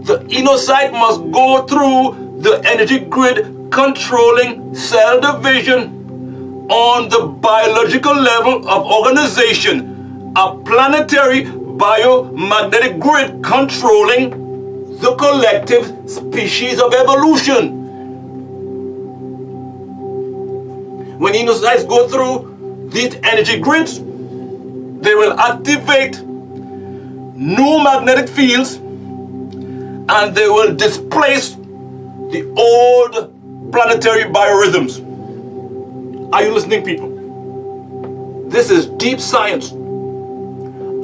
the inocyte must go through the energy grid controlling cell division on the biological level of organization, a planetary biomagnetic grid controlling the collective species of evolution. When inocytes go through these energy grids, they will activate new magnetic fields and they will displace the old planetary biorhythms. Are you listening, people? This is deep science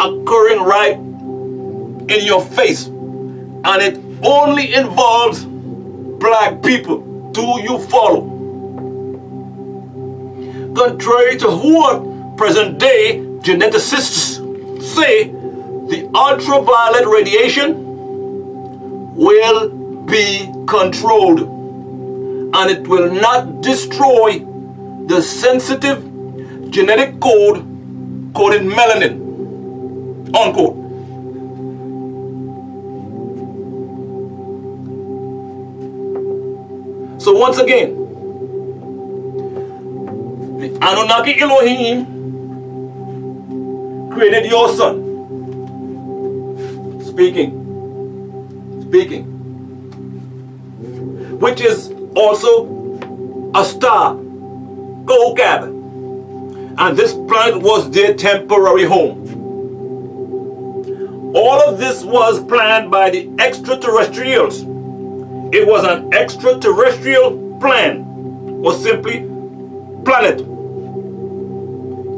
occurring right in your face, and it only involves black people. Do you follow? Contrary to what present-day geneticists say, the ultraviolet radiation will be controlled, and it will not destroy the sensitive genetic code coded melanin, unquote. So once again, the Anunnaki Elohim created your sun. Speaking, which is also a star, Kokab, and this planet was their temporary home. All of this was planned by the extraterrestrials. It was an extraterrestrial plan, or simply planet,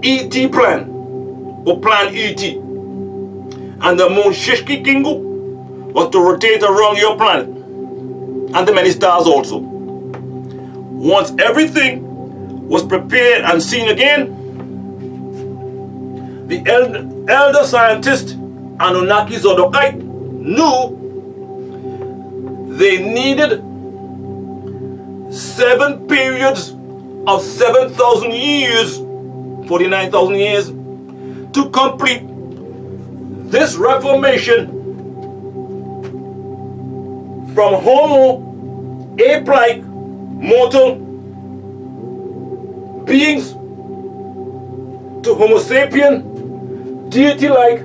ET plan, or plan ET. And the moon Shishki Kingu was to rotate around your planet, and the many stars also. Once everything was prepared and seen again, the elder scientist Anunnaki Zodokite knew they needed 7 periods of 7,000 years, 49,000 years, to complete this reformation from Homo ape-like mortal beings to Homo sapien deity-like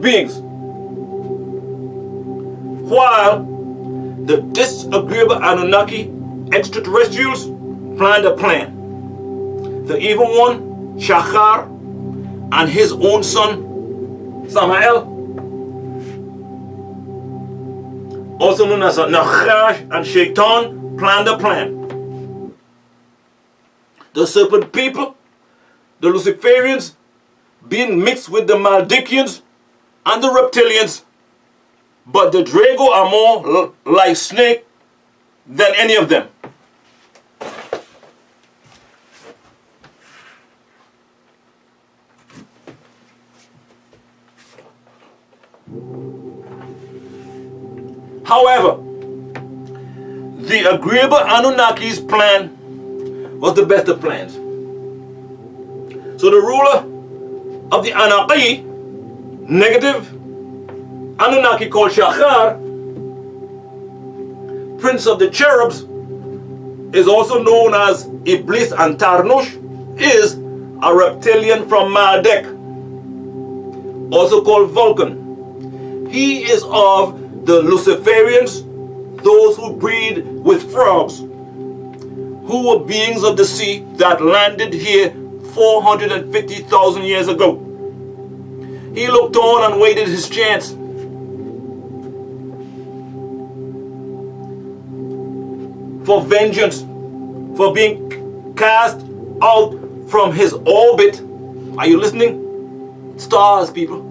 beings, while the disagreeable Anunnaki extraterrestrials planned a plan. The evil one, Shachar, and his own son, Samael, also known as Nachash and Shaitan, planned a plan. The serpent people, the Luciferians, being mixed with the Maldikians and the reptilians, but the Drago are more like snake than any of them. However, the agreeable Anunnaki's plan was the best of plans. So the ruler of the Anunnaki, negative Anunnaki called Shachar, prince of the cherubs, is also known as Iblis and Tarnush, is a reptilian from Mardek, also called Vulcan. He is of the Luciferians, those who breed with frogs, who were beings of the sea that landed here 450,000 years ago. He looked on and waited his chance. For vengeance, for being cast out from his orbit. Are you listening? Stars, people.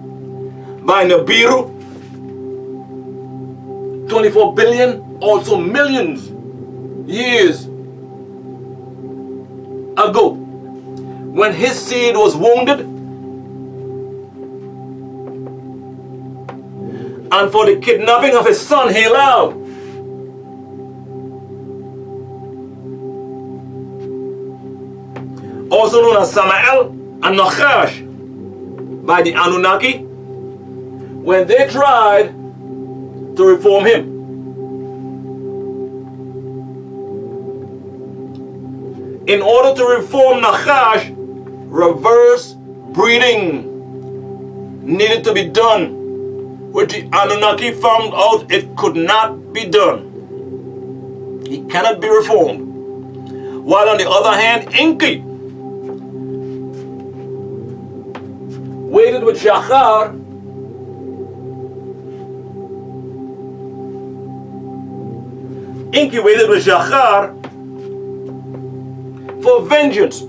By Nibiru. 24 billion, also millions years ago, when his seed was wounded, and for the kidnapping of his son Halal, also known as Samael and Nachash by the Anunnaki, when they tried to reform him. In order to reform Nachash, reverse breeding needed to be done, which the Anunnaki found out it could not be done. He cannot be reformed. While on the other hand, Enki waited with Shachar for vengeance,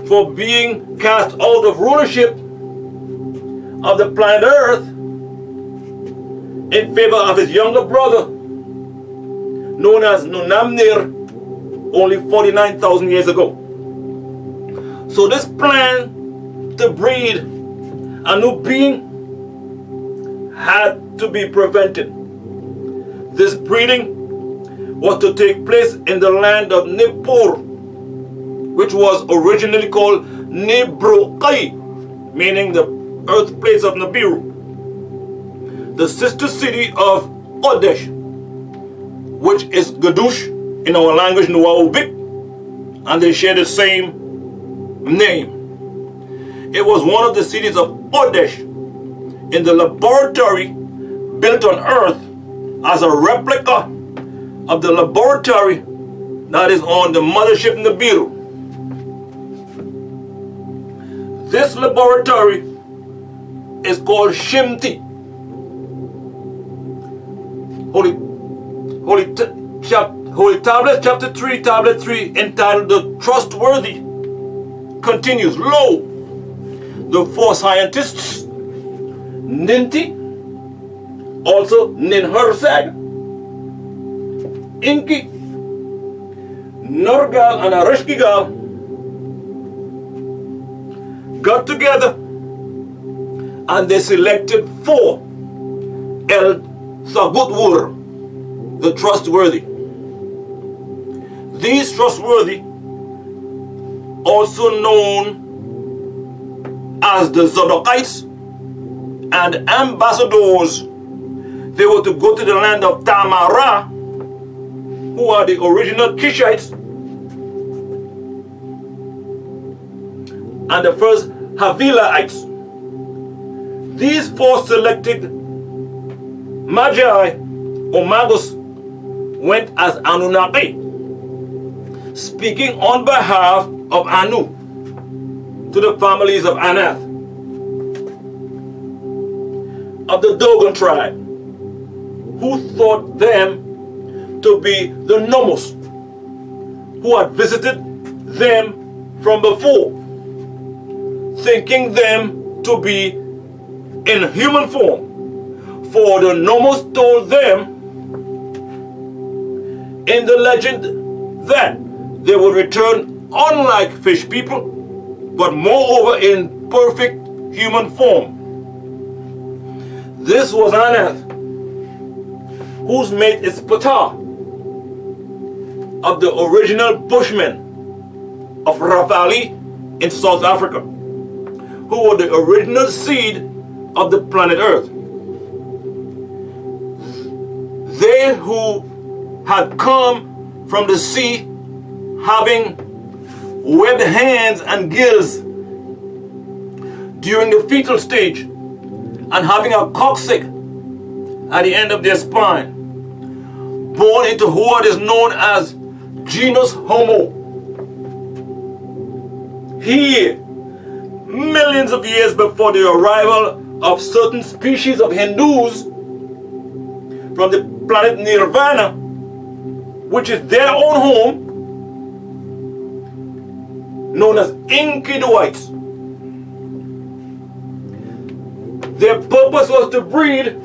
for being cast out of rulership of the planet Earth in favor of his younger brother, known as Nunamnir, only 49,000 years ago. So this plan to breed a new being had to be prevented. This breeding was to take place in the land of Nippur, which was originally called Nibrukai, meaning the birthplace of Nibiru, the sister city of Odesh, which is Gadush in our language Nuwaubik, and they share the same name. It was one of the cities of Odesh in the laboratory built on Earth as a replica of the laboratory that is on the mothership Nibiru. This laboratory is called Shimti. Holy Tablet, chapter 3, tablet 3, entitled The Trustworthy, continues, Lo, the four scientists, Ninti, also Ninhursag, Inki, Nergal, and Arishkigal, got together and they selected 4 El Sagutwur, the trustworthy. These trustworthy, also known as the Zadokites and ambassadors, they were to go to the land of Tamara, who are the original Kishites, and the first Havilaites. These 4 selected Magi or Magus went as Anunnaki, speaking on behalf of Anu to the families of Anath, of the Dogon tribe, who thought them to be the Nomos, who had visited them from before, thinking them to be in human form. For the Nomos told them in the legend that they would return unlike fish people, but moreover in perfect human form. This was Anath, whose mate is Ptah, of the original Bushmen of Rafali in South Africa, who were the original seed of the planet Earth. They who had come from the sea, having webbed hands and gills during the fetal stage, and having a coccyx at the end of their spine, born into what is known as genus Homo. Here, millions of years before the arrival of certain species of Hindus from the planet Nirvana, which is their own home, known as Enkiduites. Their purpose was to breed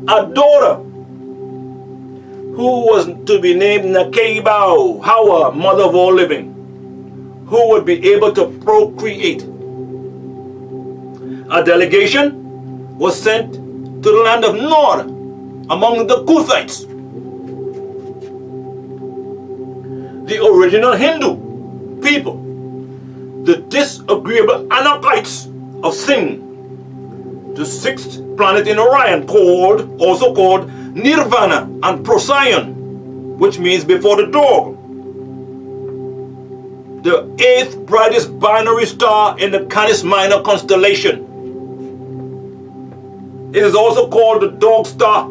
a daughter who was to be named Nakebao, Hawa, mother of all living, who would be able to procreate. A delegation was sent to the land of Nod among the Kuthites, the original Hindu people, the disagreeable Anakites of Sin, the sixth planet in Orion, also called Nirvana and Procyon, which means before the dog. The eighth brightest binary star in the Canis Minor constellation. It is also called the dog star,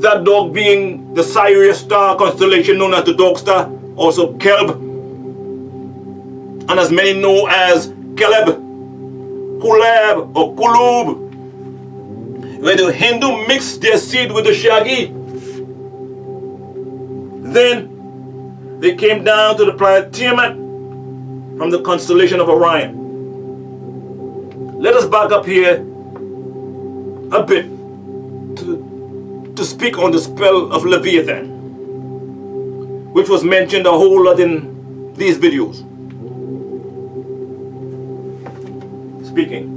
that dog being the Sirius star constellation known as the dog star, also Kelb, and as many know as Caleb, Kulab or Kulub, where the Hindu mixed their seed with the Shaggy. Then they came down to the planet Tiamat from the constellation of Orion. Let us back up here a bit to speak on the spell of Leviathan, which was mentioned a whole lot in these videos. Speaking.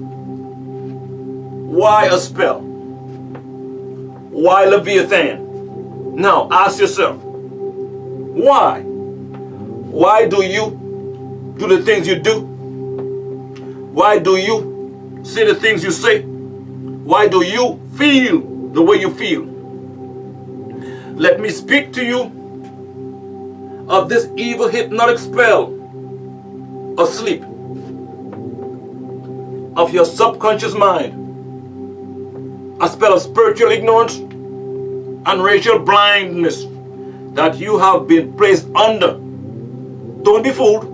Why a spell? Why Leviathan? Now ask yourself, why? Why do you do the things you do? Why do you say the things you say? Why do you feel the way you feel? Let me speak to you of this evil hypnotic spell of sleep, of your subconscious mind, a spell of spiritual ignorance and racial blindness that you have been placed under. Don't be fooled.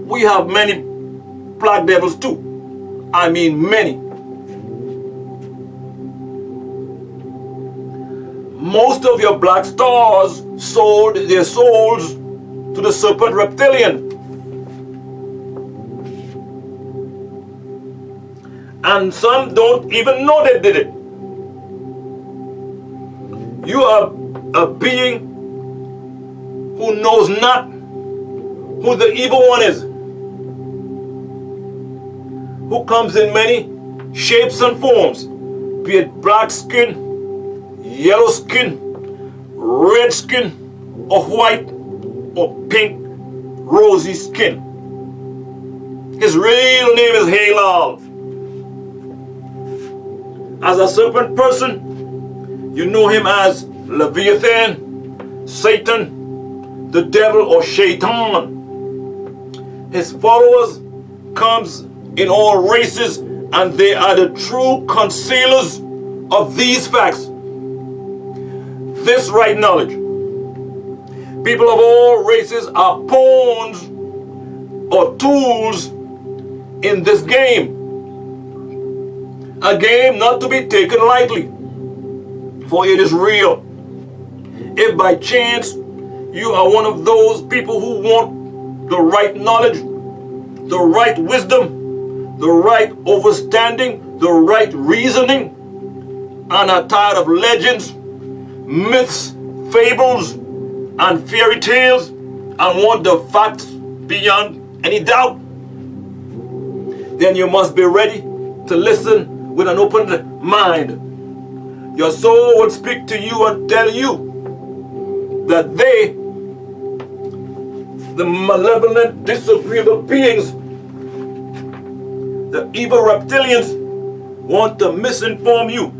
We have many black devils too. I mean many. Most of your black stars sold their souls to the serpent reptilian. And some don't even know they did it. You are a being who knows not who the evil one is, who comes in many shapes and forms, be it black skin, yellow skin, red skin, or white, or pink, rosy skin. His real name is Halal. As a serpent person, you know him as Leviathan, Satan, the devil, or Shaitan. His followers comes in all races, and they are the true concealers of these facts. This right knowledge. People of all races are pawns or tools in this game. A game not to be taken lightly, for it is real. If by chance you are one of those people who want the right knowledge, the right wisdom, the right understanding, the right reasoning, and are tired of legends, myths, fables, and fairy tales, and want the facts beyond any doubt, then you must be ready to listen with an open mind. Your soul will speak to you and tell you that they, the malevolent, disagreeable beings, the evil reptilians, want to misinform you,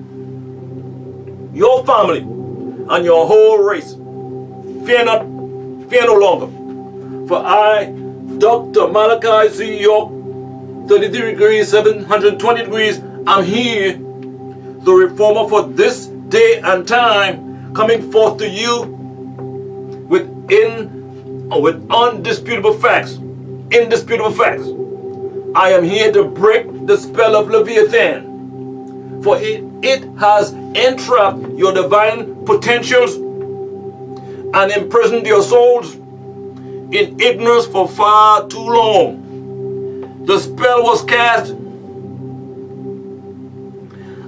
your family, and your whole race. Fear not, fear no longer. For I, Dr. Malachi C. York, 33 degrees, 720 degrees, I'm here, the reformer for this day and time, coming forth to you with undisputable facts. Indisputable facts. I am here to break the spell of Leviathan, for it has entrapped your divine potentials and imprisoned your souls in ignorance for far too long. The spell was cast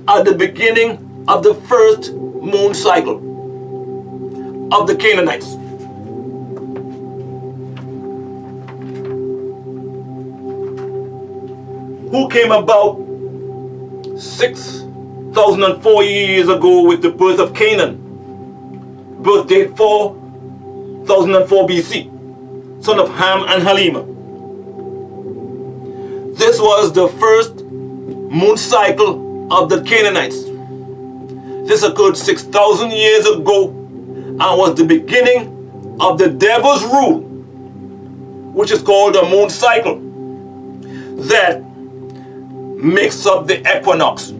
at the beginning of the first moon cycle of the Canaanites. Who came about 6,004 years ago with the birth of Canaan. Birth date 4004 BC, son of Ham and Halima. This was the first moon cycle of the Canaanites. This occurred 6,000 years ago and was the beginning of the devil's rule, which is called the moon cycle, that makes up the equinox.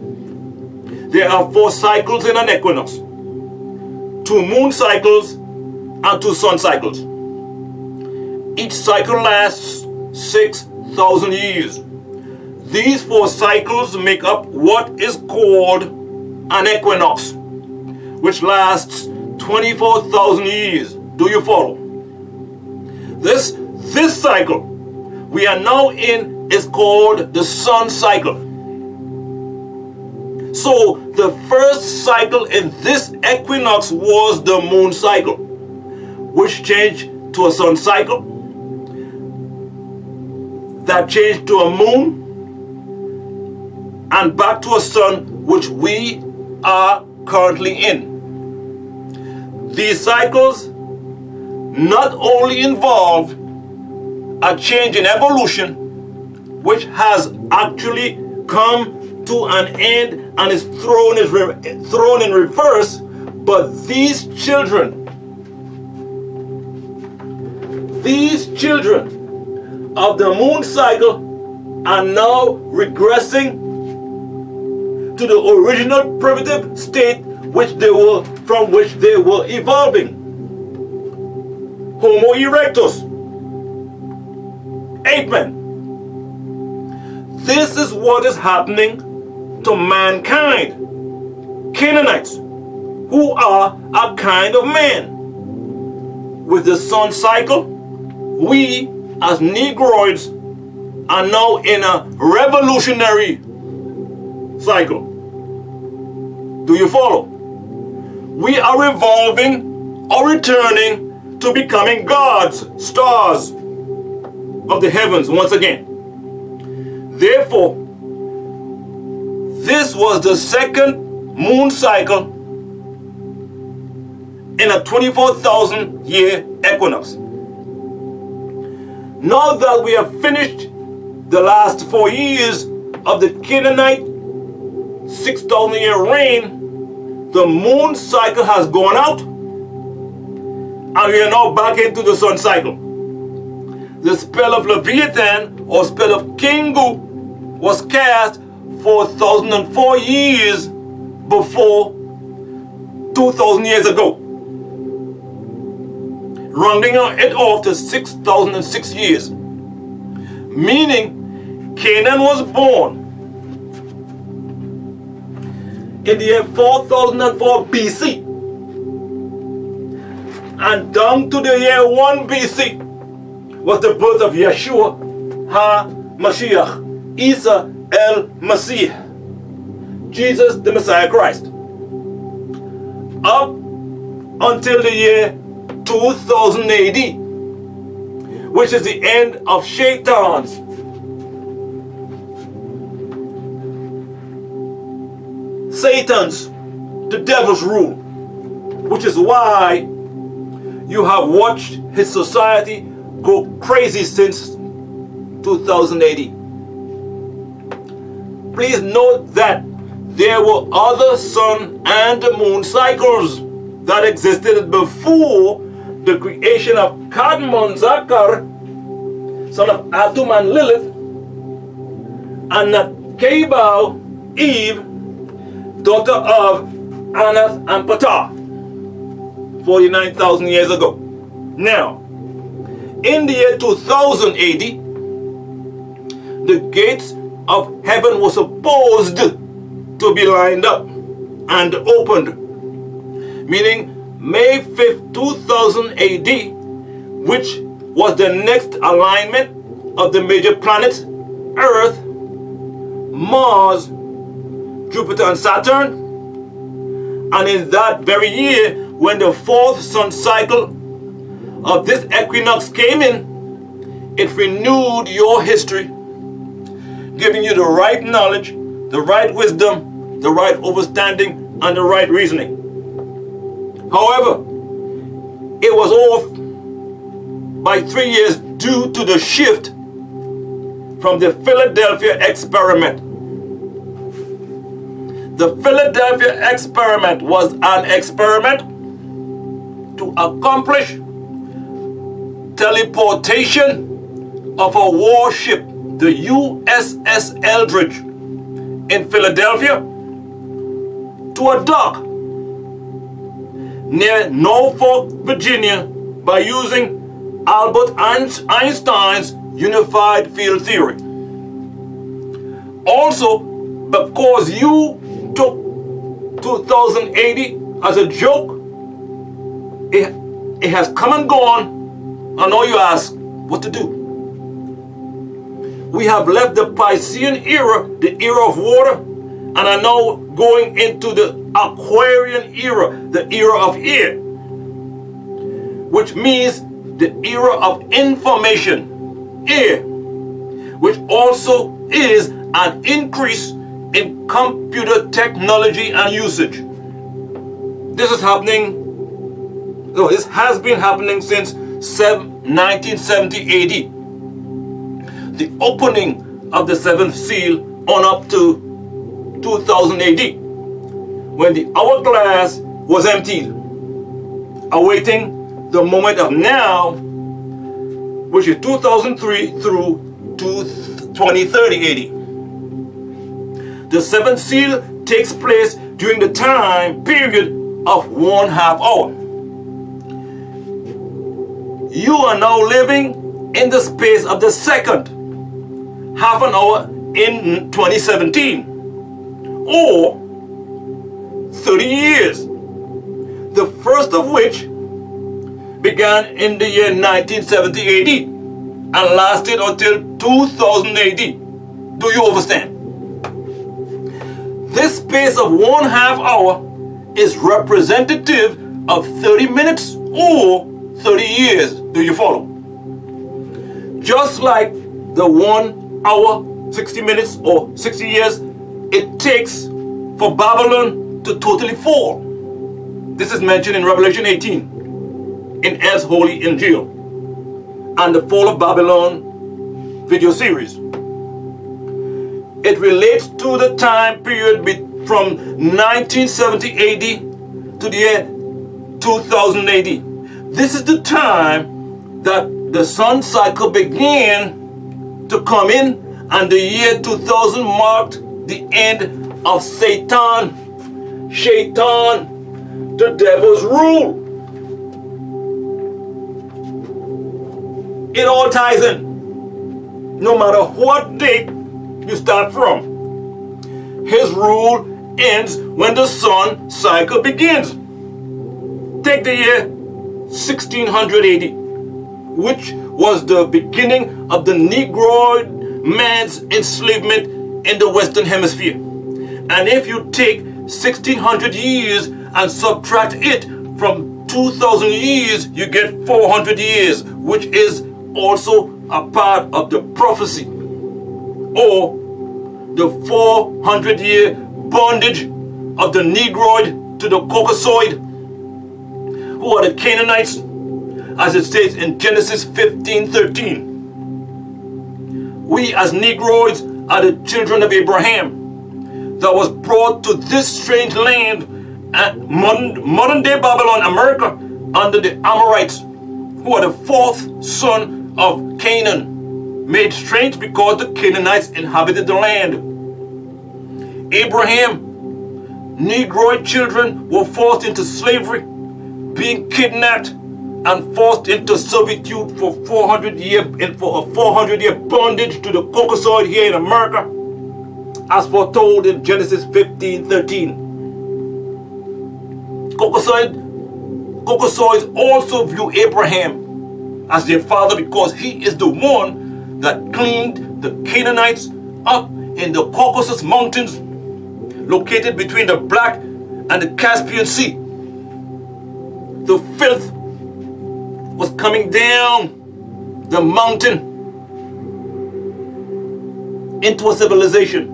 There are 4 cycles in an equinox: 2 moon cycles and 2 sun cycles. Each cycle lasts 6,000 years. These 4 cycles make up what is called an equinox, which lasts 24,000 years. Do you follow? This cycle we are now in is called the sun cycle. So the first cycle in this equinox was the moon cycle, which changed to a sun cycle, that changed to a moon, and back to a sun, which we are currently in. These cycles not only involve a change in evolution, which has actually come to an end and is thrown in reverse, but these children of the moon cycle are now regressing to the original primitive state from which they were evolving. Homo erectus, ape men. This is what is happening to mankind, Canaanites, who are a kind of man. With the sun cycle, we as Negroids are now in a revolutionary cycle. Do you follow? We are evolving or returning to becoming gods, stars of the heavens once again. Therefore, this was the second moon cycle in a 24,000 year equinox. Now that we have finished the last 4 years of the Canaanite 6,000 year reign, the moon cycle has gone out and we are now back into the sun cycle. The spell of Leviathan or spell of Kingu was cast 4,004 years before 2,000 years ago, rounding it off to 6,006 years, meaning Canaan was born in the year 4004 BC, and down to the year 1 BC was the birth of Yeshua HaMashiach, Isa El Masih, Jesus the Messiah Christ, up until the year 2000 AD, which is the end of Shaitan's Satan's, the devil's rule, which is why you have watched his society go crazy since 2000 AD. Please note that there were other sun and moon cycles that existed before the creation of Kadmon Zakar, son of Atum and Lilith, and Nakebal, Eve, daughter of Anath and Patah, 49,000 years ago. Now, in the year 2000 AD, the gates of heaven were supposed to be lined up and opened, meaning May 5th, 2000 AD, which was the next alignment of the major planets, Earth, Mars, Jupiter and Saturn. And in that very year, when the 4th sun cycle of this equinox came in, it renewed your history, giving you the right knowledge, the right wisdom, the right understanding, and the right reasoning. However, it was off by 3 years due to the shift from the Philadelphia experiment. The Philadelphia experiment was an experiment to accomplish teleportation of a warship, the USS Eldridge, in Philadelphia to a dock near Norfolk, Virginia, by using Albert Einstein's unified field theory. Also, because you took 2080 as a joke, it has come and gone, and now you ask what to do. We have left the Piscean era, the era of water, and are now going into the Aquarian era, the era of air, which means the era of information, air, which also is an increase in computer technology and usage. This is happening, no, this has been happening since 1970 AD. The opening of the seventh seal on up to 2000 AD, when the hourglass was emptied, awaiting the moment of now, which is 2003 through 2030 AD. The seventh seal takes place during the time period of 1/2 hour. You are now living in the space of the second half an hour in 2017, or 30 years, the first of which began in the year 1970 AD and lasted until 2000 AD. Do you understand? This space of 1/2 hour is representative of 30 minutes or 30 years. Do you follow? Just like the 1 hour, 60 minutes or 60 years it takes for Babylon to totally fall. This is mentioned in Revelation 18 in El's Holy Injil and the Fall of Babylon video series. It relates to the time period from 1970 AD to the year 2000 AD. This is the time that the sun cycle began to come in, and the year 2000 marked the end of Shaitan, the devil's rule. It all ties in, no matter what date you start from. His rule ends when the sun cycle begins. Take the year 1600 AD, which was the beginning of the Negroid man's enslavement in the Western Hemisphere. And if you take 1600 years and subtract it from 2000 years, you get 400 years, which is also a part of the prophecy, or the 400-year bondage of the Negroid to the Caucasoid, who are the Canaanites, as it states in Genesis 15:13. We as Negroids are the children of Abraham that was brought to this strange land at modern-day Babylon, America, under the Amorites, who are the fourth son of Canaan, made strange because the Canaanites inhabited the land. Abraham, Negroid children were forced into slavery, being kidnapped and forced into servitude for a 400-year bondage to the Caucasoid here in America, as foretold in Genesis 15:13. Caucasoids also view Abraham as their father because he is the one that cleaned the Canaanites up in the Caucasus Mountains, located between the Black and the Caspian Sea. The filth was coming down the mountain into a civilization.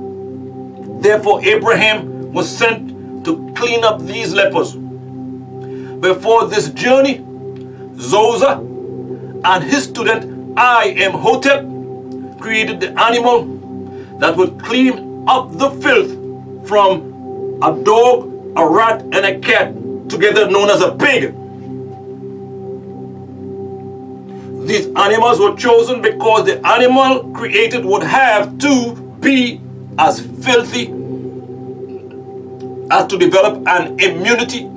Therefore, Abraham was sent to clean up these lepers. Before this journey, Zosa and his student Imhotep created the animal that would clean up the filth from a dog, a rat, and a cat, together known as a pig. These animals were chosen because the animal created would have to be as filthy as to develop an immunity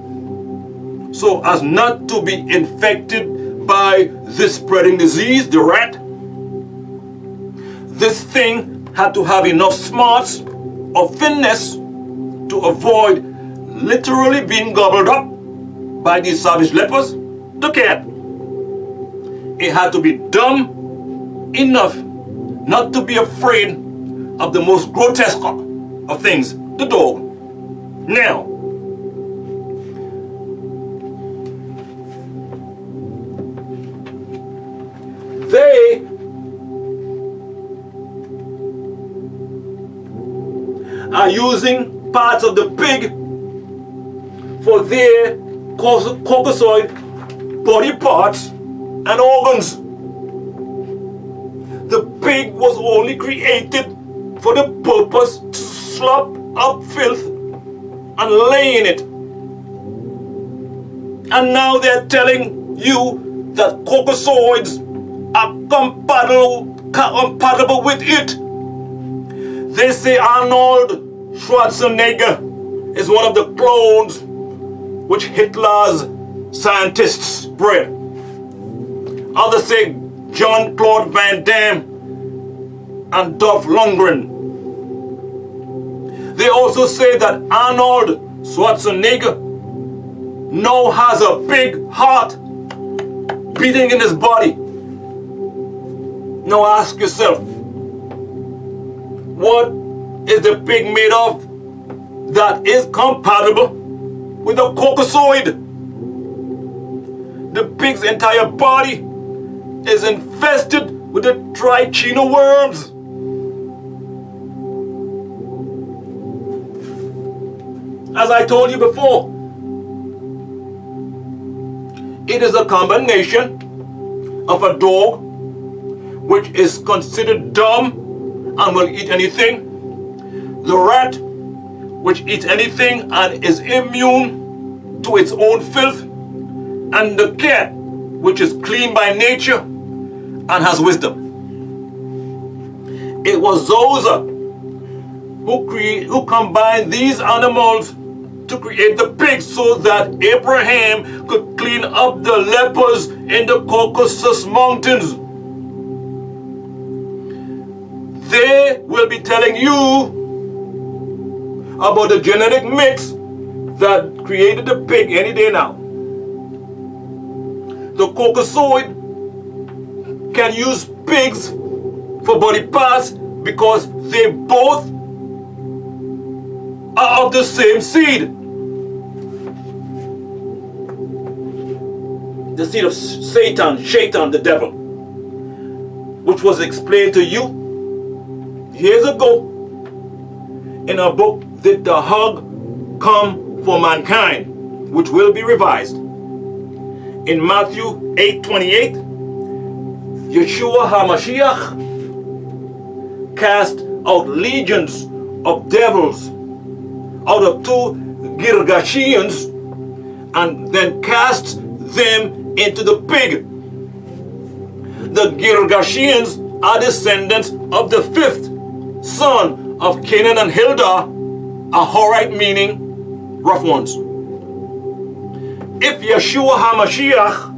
so as not to be infected by this spreading disease, the rat. This thing had to have enough smarts or thinness to avoid literally being gobbled up by these savage lepers, the cat. It had to be dumb enough not to be afraid of the most grotesque of things, the dog. Now, they are using parts of the pig for their caucasoid body parts and organs. The pig was only created for the purpose to slop up filth and lay in it. And now they're telling you that caucasoids are compatible with it. They say Arnold Schwarzenegger is one of the clones which Hitler's scientists bred. Others say Jean-Claude Van Damme and Dolph Lundgren. They also say that Arnold Schwarzenegger now has a big heart beating in his body. Now ask yourself, what is the pig made of that is compatible with a caucasoid? The pig's entire body is infested with the trichina worms. As I told you before, it is a combination of a dog which is considered dumb and will eat anything, the rat which eats anything and is immune to its own filth, and the cat which is clean by nature and has wisdom. It was Zosa who combined these animals to create the pig so that Abraham could clean up the lepers in the Caucasus Mountains. They will be telling you about the genetic mix that created the pig any day now. The caucasoid can use pigs for body parts because they both are of the same seed. The seed of Shaitan, the devil, which was explained to you years ago in a book, Did the Hug Come for Mankind, which will be revised. In Matthew 8:28, Yeshua HaMashiach cast out legions of devils out of two Girgashians and then cast them into the pig. The Girgashians are descendants of the fifth son of Canaan and Hildah, a Horite meaning rough ones. If Yeshua HaMashiach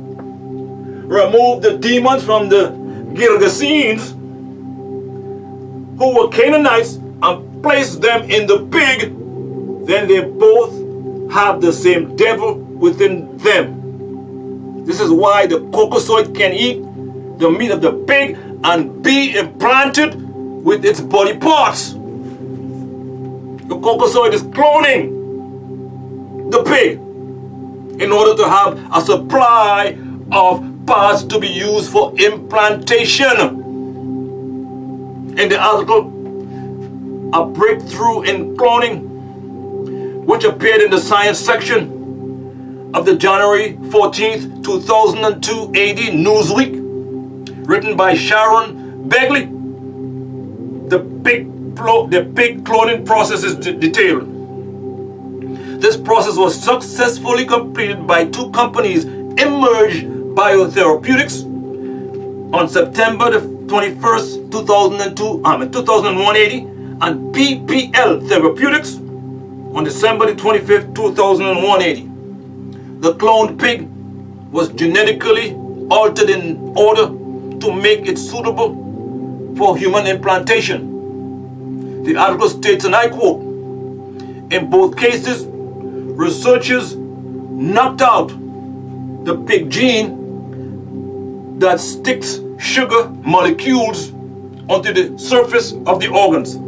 removed the demons from the Girgashians, who were Canaanites, and placed them in the pig, then they both have the same devil within them. This is why the caucasoid can eat the meat of the pig and be implanted with its body parts. The caucasoid is cloning the pig in order to have a supply of parts to be used for implantation. In the article, A Breakthrough in Cloning, which appeared in the science section of the January 14th, 2002 AD Newsweek, written by Sharon Begley, the pig cloning process is detailed. This process was successfully completed by two companies, Emerge Biotherapeutics on September the 21st, 2180, and PPL Therapeutics on December the 25th, 2180. The cloned pig was genetically altered in order to make it suitable for human implantation. The article states, and I quote, "In both cases, researchers knocked out the pig gene that sticks sugar molecules onto the surface of the organs.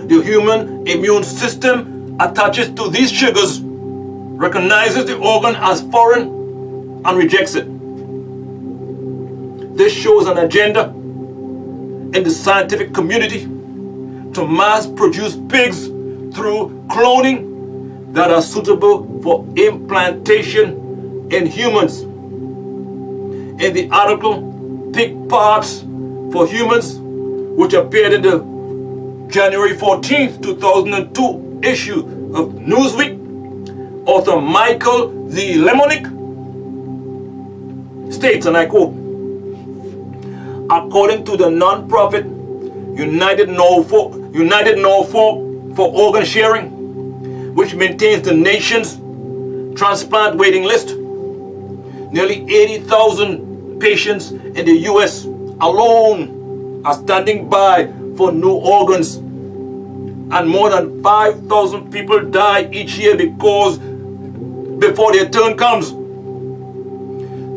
The human immune system attaches to these sugars, recognizes the organ as foreign, and rejects it. This shows an agenda in the scientific community to mass produce pigs through cloning that are suitable for implantation in humans." In the article, "Pig Parts for Humans," which appeared in the January 14th, 2002 issue of Newsweek, author Michael Z. Lemonick states, and I quote, "According to the non-profit United Norfolk for Organ Sharing, which maintains the nation's transplant waiting list, nearly 80,000 patients in the U.S. alone are standing by for new organs, and more than 5,000 people die each year before their turn comes.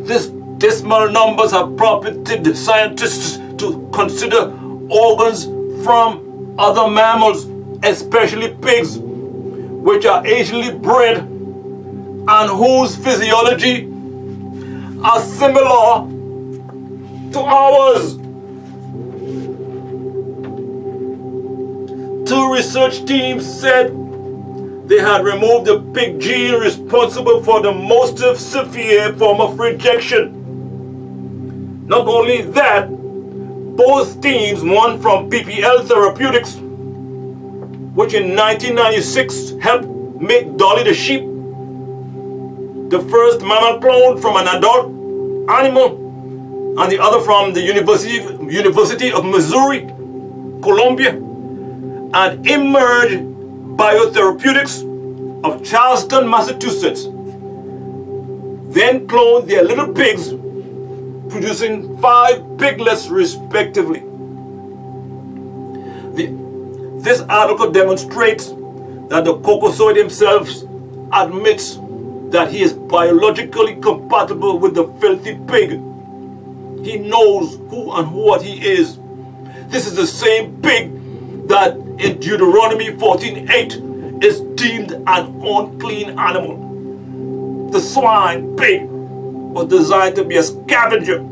These dismal numbers have prompted scientists to consider organs from other mammals, especially pigs, which are Asianly bred and whose physiology are similar to ours." Two research teams said they had removed the pig gene responsible for the most severe form of rejection. Not only that, both teams, one from PPL Therapeutics, which in 1996 helped make Dolly the sheep, the first mammal clone from an adult animal, and the other from the University of Missouri, Columbia, and Emerge Biotherapeutics of Charlestown, Massachusetts, then cloned their little pigs, producing 5 piglets respectively. This article demonstrates that the cocosoid himself admits that he is biologically compatible with the filthy pig. He knows who and what he is. This is the same pig that in Deuteronomy 14:8 is deemed an unclean animal. The swine pig was designed to be a scavenger